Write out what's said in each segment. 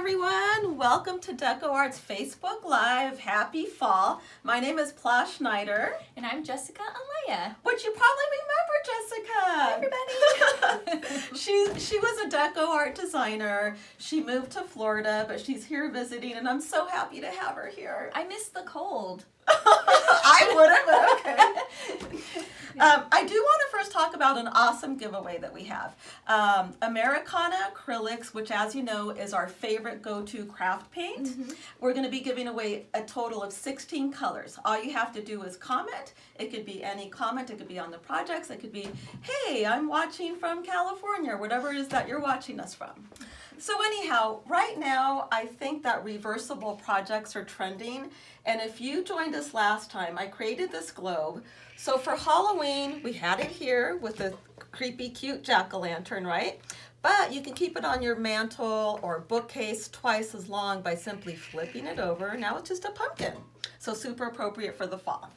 everyone. Welcome to DecoArt's Facebook Live. Happy fall. My name is Pla Schneider. And I'm Jessica Alaya. Which you probably remember, Jessica. Hi, everybody. She was a DecoArt designer. She moved to Florida, but she's here visiting, and I'm so happy to have her here. I miss the cold. I would have, but okay. I do want to first talk about an awesome giveaway that we have. Americana Acrylics, which as you know is our favorite go-to craft paint. We're going to be giving away a total of 16 colors. All you have to do is comment. It could be any comment. It could be on the projects. It could be, hey, I'm watching from California, whatever it is that you're watching us from. So anyhow, right now, I think that reversible projects are trending. And if you joined us last time, I created this globe. So for Halloween, we had it here with a creepy, cute jack-o'-lantern, right? But you can keep it on your mantle or bookcase twice as long by simply flipping it over. Now it's just a pumpkin. So super appropriate for the fall.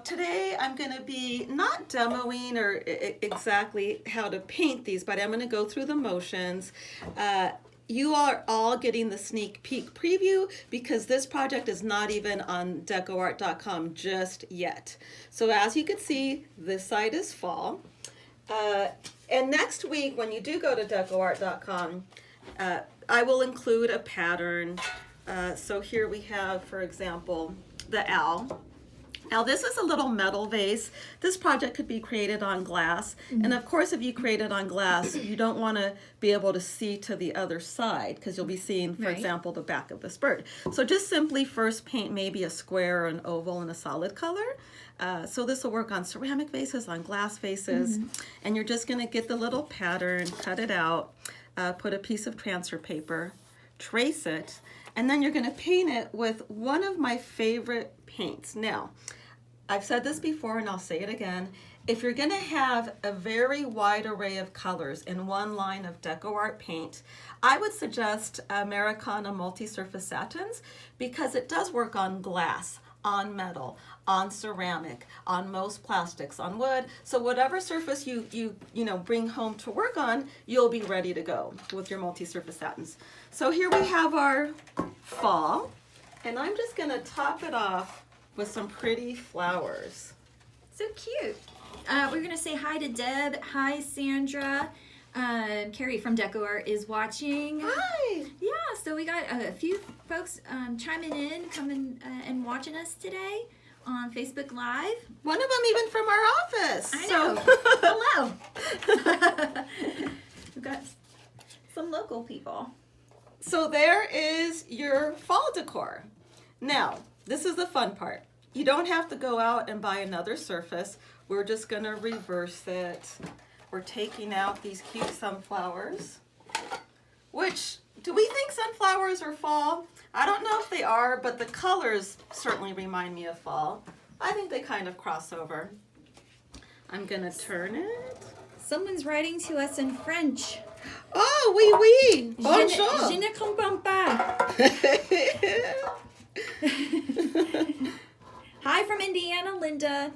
Today I'm going to be not demoing or exactly how to paint these, but I'm going to go through the motions. You are all getting the sneak peek preview because this project is not even on DecoArt.com just yet. So as you can see, this side is fall. And next week when you do go to DecoArt.com, I will include a pattern. So here we have, for example, the owl. Now this is a little metal vase. This project could be created on glass. And of course, if you create it on glass, you don't want to be able to see to the other side because you'll be seeing, for example, the back of this bird. So just simply first paint maybe a square or an oval in a solid color. So this will work on ceramic vases, on glass vases. And you're just going to get the little pattern, cut it out, put a piece of transfer paper, trace it, and then you're going to paint it with one of my favorite paints. Now, I've said this before and I'll say it again. If you're going to have a very wide array of colors in one line of DecoArt paint, I would suggest Americana Multi-Surface Satins because it does work on glass, on metal, on ceramic, on most plastics, on wood. So whatever surface you bring home to work on, you'll be ready to go with your multi-surface satins. So here we have our fall, and I'm just going to top it off with some pretty flowers. So cute. We're going to say hi to Deb. Hi, Sandra. Carrie from DecoArt is watching. Hi! Yeah, so we got a few folks chiming in, coming and watching us today on Facebook Live. One of them even from our office. I know. Hello. We've got some local people. So there is your fall decor. Now, this is the fun part. You don't have to go out and buy another surface. We're just going to reverse it. We're taking out these cute sunflowers, which, do we think sunflowers are fall? I don't know if they are, but the colors certainly remind me of fall. I think they kind of cross over. I'm going to turn it. Someone's writing to us in French. Oh, oui. Bonjour. Je ne comprends pas. Hi from Indiana, Linda.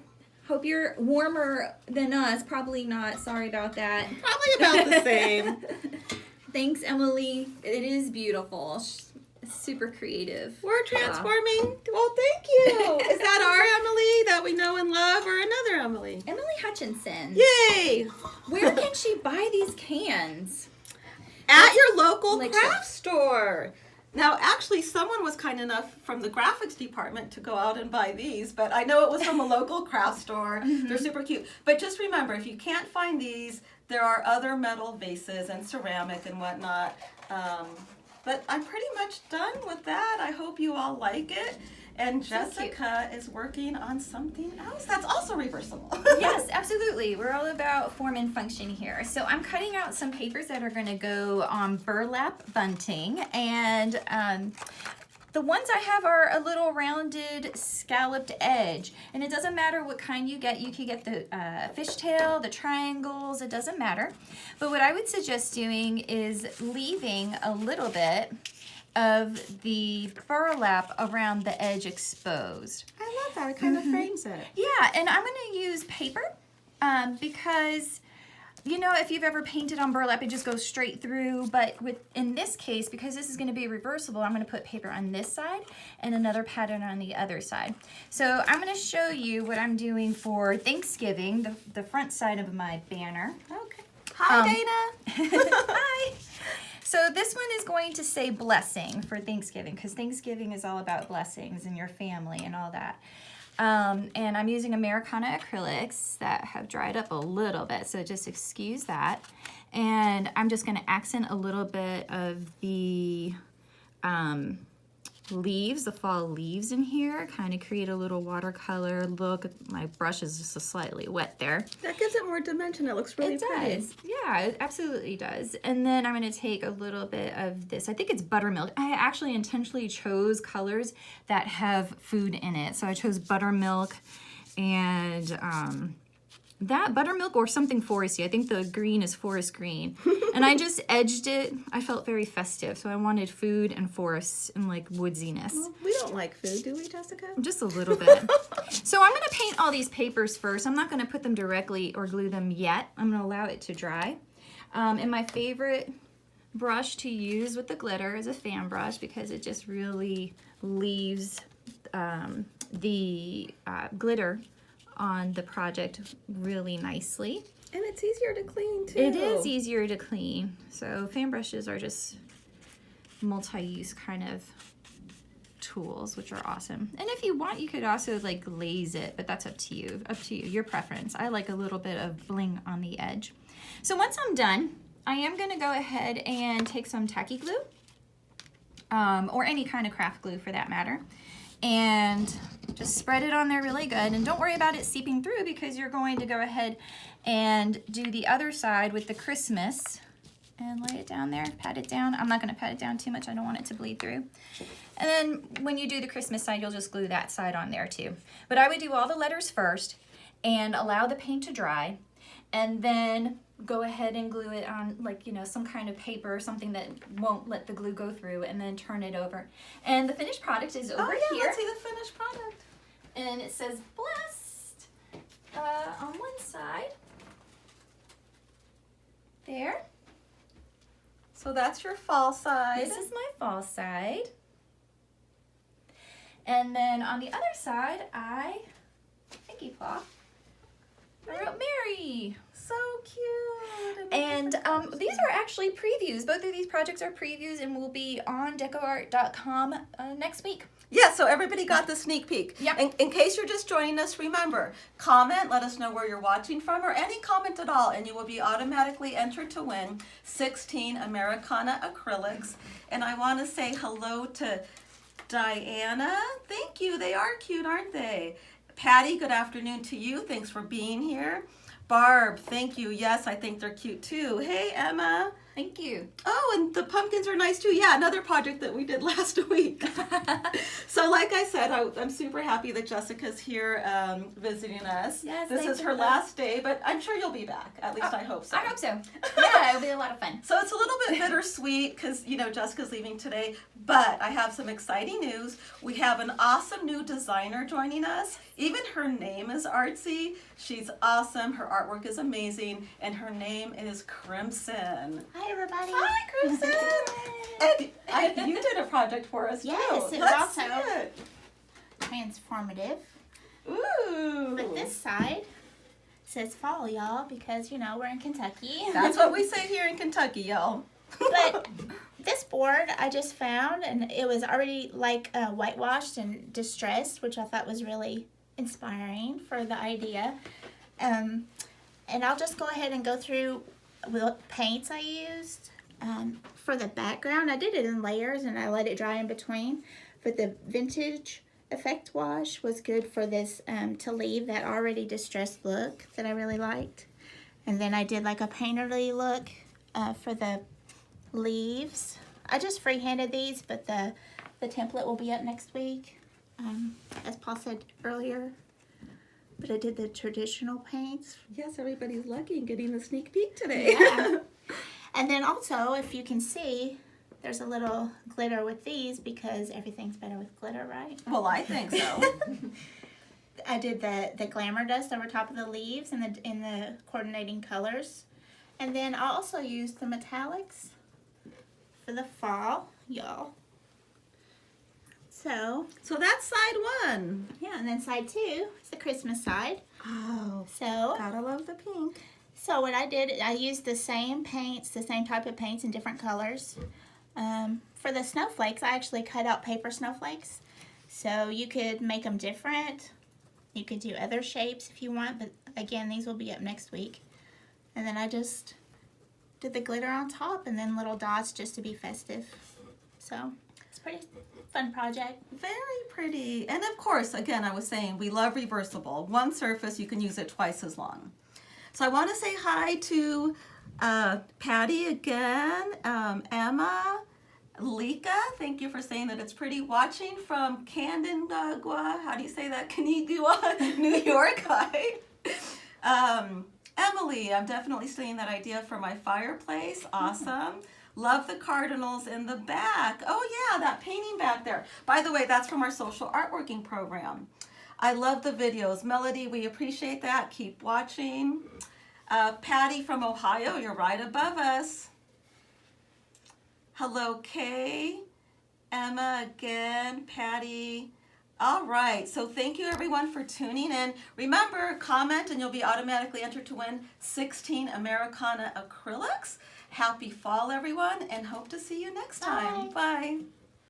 Hope you're warmer than us. Probably not. Sorry about that. Probably about the same. Thanks, Emily. It is beautiful. Super creative. We're transforming. Well, thank you. Is that our Emily that we know and love or another Emily? Emily Hutchinson. Yay! Where can she buy these cans? At your local craft store. Now, actually, someone was kind enough from the graphics department to go out and buy these, but I know it was from a local craft store. They're super cute. But just remember, if you can't find these, there are other metal vases and ceramic and whatnot. But I'm pretty much done with that. I hope you all like it. And Jessica is working on something else that's also reversible. Yes, absolutely. We're all about form and function here. So I'm cutting out some papers that are going to go on burlap bunting. And the ones I have are a little rounded scalloped edge. And it doesn't matter what kind you get. You can get the fishtail, the triangles, it doesn't matter. But what I would suggest doing is leaving a little bit of the burlap around the edge exposed. I love that. It kind of frames it. Yeah, and I'm going to use paper because you know, if you've ever painted on burlap, it just goes straight through. But in this case, because this is going to be reversible, I'm going to put paper on this side and another pattern on the other side. So I'm going to show you what I'm doing for Thanksgiving, the front side of my banner. Okay. Hi, Dana. Hi. So this one is going to say blessing for Thanksgiving, because Thanksgiving is all about blessings and your family and all that. And I'm using Americana acrylics that have dried up a little bit, so just excuse that. And I'm just going to accent a little bit of the leaves, the fall leaves in here, kind of create a little watercolor look. My brush is just slightly wet there. That gives it more dimension. It looks really pretty. It does. Yeah, it absolutely does. And then I'm going to take a little bit of this. I think it's buttermilk. I actually intentionally chose colors that have food in it. So I chose buttermilk and that buttermilk or something foresty. I think the green is forest green. And I just edged it. I felt very festive. So I wanted food and forests and like woodsiness. Well, we don't like food, do we, Jessica? Just a little bit. So I'm going to paint all these papers first. I'm not going to put them directly or glue them yet. I'm going to allow it to dry. And my favorite brush to use with the glitter is a fan brush, because it just really leaves the glitter on the project really nicely. And it's easier to clean too. It is easier to clean. So fan brushes are just multi-use kind of tools, which are awesome. And if you want, you could also like glaze it, but that's up to you, your preference. I like a little bit of bling on the edge. So once I'm done, I am gonna go ahead and take some tacky glue, or any kind of craft glue for that matter, and just spread it on there really good. And don't worry about it seeping through, because you're going to go ahead and do the other side with the Christmas and lay it down there, pat it down. I'm not going to pat it down too much. I don't want it to bleed through. And then when you do the Christmas side, you'll just glue that side on there too. But I would do all the letters first and allow the paint to dry, and then go ahead and glue it on, like, you know, some kind of paper, something that won't let the glue go through, and then turn it over. And the finished product is over here. Let's see the finished product. And it says blessed on one side. There. So that's your fall side. This is my fall side. And then on the other side, Pinky Paw, I wrote Mary. So cute. And these are actually previews. Both of these projects are previews and will be on DecoArt.com next week. Yeah, so everybody got the sneak peek. Yep. In case you're just joining us, remember, comment, let us know where you're watching from, or any comment at all, and you will be automatically entered to win 16 Americana acrylics. And I want to say hello to Diana. Thank you. They are cute, aren't they? Patty, good afternoon to you. Thanks for being here. Barb, thank you. Yes, I think they're cute too. Hey, Emma. Thank you. Oh, and the pumpkins are nice too. Yeah, another project that we did last week. So like I said, I'm super happy that Jessica's here visiting us. Yes, this is her last day, but I'm sure you'll be back. At least I hope so. I hope so. Yeah, it'll be a lot of fun. So it's a little bit bittersweet because, you know, Jessica's leaving today, but I have some exciting news. We have an awesome new designer joining us. Even her name is artsy. She's awesome. Her artwork is amazing, and her name is Crimson. Hi, everybody. Hi, Crimson. And you did a project for us too. Yes, it was Let's also see it. transformative. Ooh. But this side says fall, y'all, because, you know, we're in Kentucky. That's what we say here in Kentucky, y'all. But this board I just found, and it was already like whitewashed and distressed, which I thought was really inspiring for the idea. And I'll just go ahead and go through the paints I used. For the background, I did it in layers and I let it dry in between. But the vintage effect wash was good for this, to leave that already distressed look that I really liked. And then I did like a painterly look for the leaves. I just freehanded these, but the template will be up next week, as Paul said earlier. But I did the traditional paints. Yes, everybody's lucky in getting the sneak peek today. Yeah. And then also, if you can see, there's a little glitter with these because everything's better with glitter, right? Well, I think so. I did the glamour dust over top of the leaves in the coordinating colors. And then I'll also use the metallics for the fall, y'all. So that's side one. yeah, and then side two is the Christmas side. Oh, So gotta love the pink. So what I did, I used the same paints, the same type of paints in different colors. For the snowflakes, I actually cut out paper snowflakes. So you could make them different. You could do other shapes if you want, but again, these will be up next week. And then I just did the glitter on top and then little dots just to be festive. So it's a pretty fun project. Very pretty. And of course, again, I was saying we love reversible. One surface, you can use it twice as long. So I want to say hi to Patty again, Emma, Lika, thank you for saying that it's pretty. Watching from Canandaigua, how do you say that? Canandaigua, New York, hi. Emily, I'm definitely stealing that idea for my fireplace, awesome. Love the cardinals in the back. Oh yeah, that painting back there. By the way, that's from our social artworking program. I love the videos. Melody, we appreciate that. Keep watching. Patty from Ohio, you're right above us. Hello, Kay. Emma again, Patty. All right, so thank you everyone for tuning in. Remember, comment and you'll be automatically entered to win 16 Americana acrylics. Happy fall, everyone, and hope to see you next time. Bye. Bye.